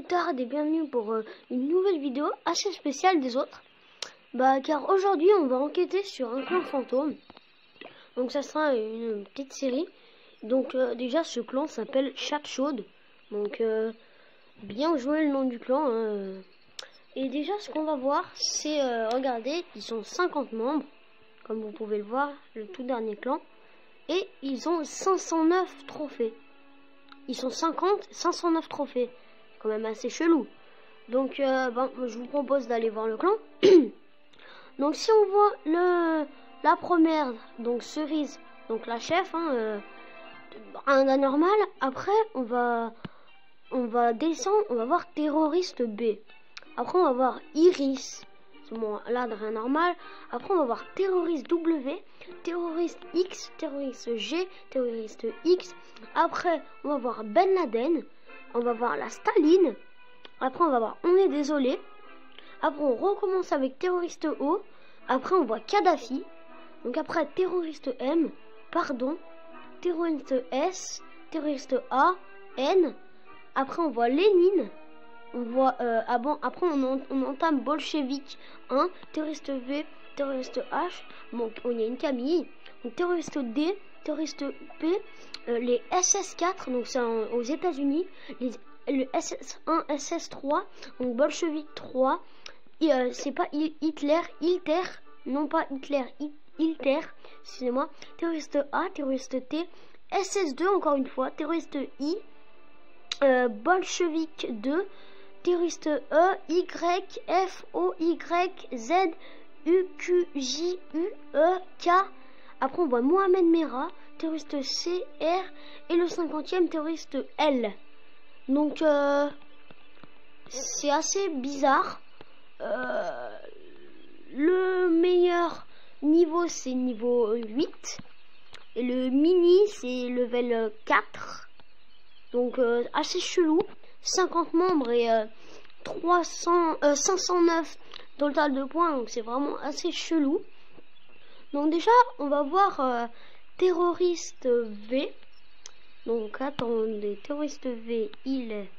tarde et bienvenue pour une nouvelle vidéo assez spéciale des autres. Car aujourd'hui on va enquêter sur un clan fantôme. Donc ça sera une petite série. Donc déjà ce clan s'appelle Chatte Chaude. Donc bien joué le nom du clan. Et déjà ce qu'on va voir c'est, regardez, ils sont 50 membres. Comme vous pouvez le voir, le tout dernier clan. Et ils ont 509 trophées. Ils sont 509 trophées. Quand même assez chelou. Donc je vous propose d'aller voir le clan. Donc si on voit la première, donc Cerise, donc la chef, un anormal. Après on va descendre, on va voir Terroriste B. Après on va voir Iris, bon, là rien normal. Après on va voir Terroriste W, Terroriste X, Terroriste G, Terroriste X. Après on va voir Ben Laden. On va voir la Staline. Après on va voir On est désolé. Après on recommence avec Terroriste O. Après on voit Kadhafi. Donc après Terroriste M. Pardon. Terroriste S. Terroriste A. N. Après on voit Lénine. On voit après on entame Bolchevique 1. Terroriste V. Terroriste H. Bon, il y a une Camille. Donc terroriste D. Terroriste P, les SS4, donc c'est aux États-Unis, le SS1, SS3, donc Bolchevique 3, c'est pas Hitler, non pas Hitler, Hitler, excusez-moi, terroriste A, terroriste T, SS2 encore une fois, terroriste I, Bolchevique 2, terroriste E, Y, F, O, Y, Z, U, Q, J, U, E, K. Après on voit Mohamed Merah, terroriste C, R et le 50e terroriste L. Donc c'est assez bizarre. Le meilleur niveau c'est niveau 8 et le mini c'est level 4. Donc assez chelou. 50 membres et 509 total de points, donc c'est vraiment assez chelou. Donc déjà, on va voir Terroriste V. Donc attendez, Terroriste V, il est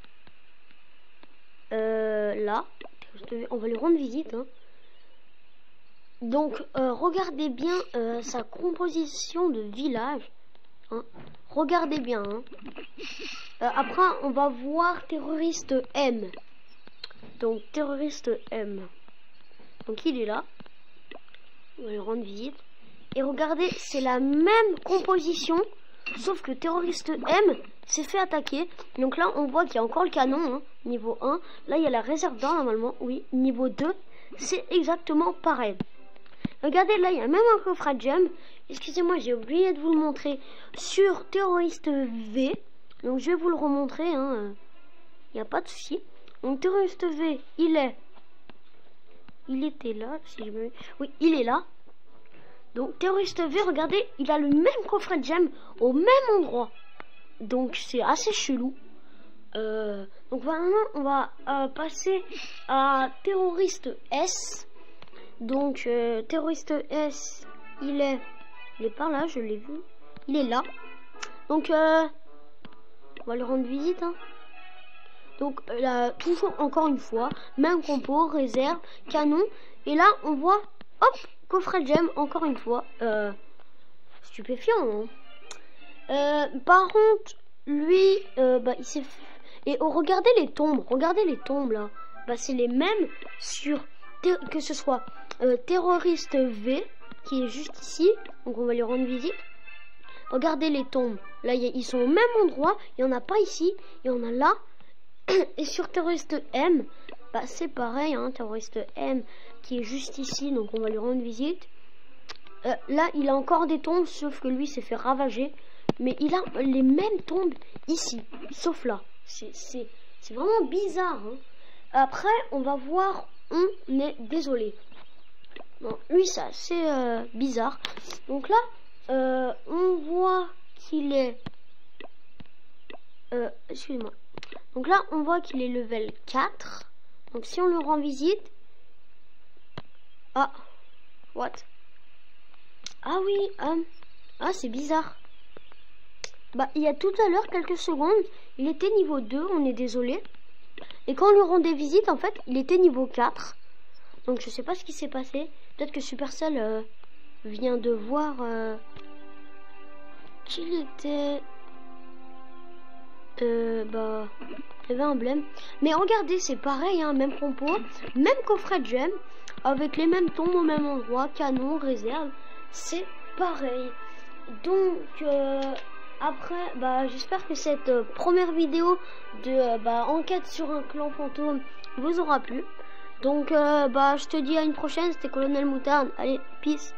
là. V, on va lui rendre visite. Donc regardez bien sa composition de village. Regardez bien. Après, on va voir Terroriste M. Donc Terroriste M. Donc il est là. On va lui rendre visite. Et regardez, c'est la même composition, sauf que Terroriste M s'est fait attaquer. Donc là, on voit qu'il y a encore le canon, niveau 1. Là, il y a la réserve d'or, normalement. Oui, niveau 2, c'est exactement pareil. Regardez, là, il y a même un coffret de gemme. Excusez-moi, j'ai oublié de vous le montrer sur Terroriste V. Donc, je vais vous le remontrer. Il n'y a pas de souci. Donc, Terroriste V, il était là, si je me... Oui, il est là. Donc, Terroriste V, regardez, il a le même coffret de gemme au même endroit. Donc, c'est assez chelou. Donc, maintenant, on va passer à Terroriste S. Donc, Terroriste S, il est par là, je l'ai vu. Il est là. Donc, on va lui rendre visite. Donc là, toujours encore une fois, même compo, réserve, canon. Et là, on voit, hop, coffret de gemme, encore une fois. Stupéfiant, par contre, lui, il s'est... Et regardez les tombes là. C'est les mêmes sur, que ce soit Terroriste V, qui est juste ici. Donc on va lui rendre visite. Regardez les tombes. Là, ils sont au même endroit. Il n'y en a pas ici. Il y en a là. Et sur Terroriste M, c'est pareil, Terroriste M qui est juste ici, donc on va lui rendre visite. Là, il a encore des tombes, sauf que lui s'est fait ravager. Mais il a les mêmes tombes ici, sauf là. C'est vraiment bizarre. Après, on va voir On est désolé. Bon, lui, c'est assez bizarre. Donc là, on voit qu'il est... excusez-moi. Donc là, on voit qu'il est level 4. Donc si on le rend visite... Ah, what? Ah oui, c'est bizarre. Il y a tout à l'heure, quelques secondes, il était niveau 2, on est désolé. Et quand on lui rendait visite, en fait, il était niveau 4. Donc je sais pas ce qui s'est passé. Peut-être que Supercell vient de voir qu'il était... bah... il y avait un blême. Mais regardez, c'est pareil, hein, même compo, même coffret de gemmes, avec les mêmes tombes au même endroit, canon, réserve, c'est pareil. Donc... après, bah, j'espère que cette première vidéo de enquête sur un clan fantôme vous aura plu. Donc, bah, je te dis à une prochaine. C'était Colonel Moutarde. Allez, peace.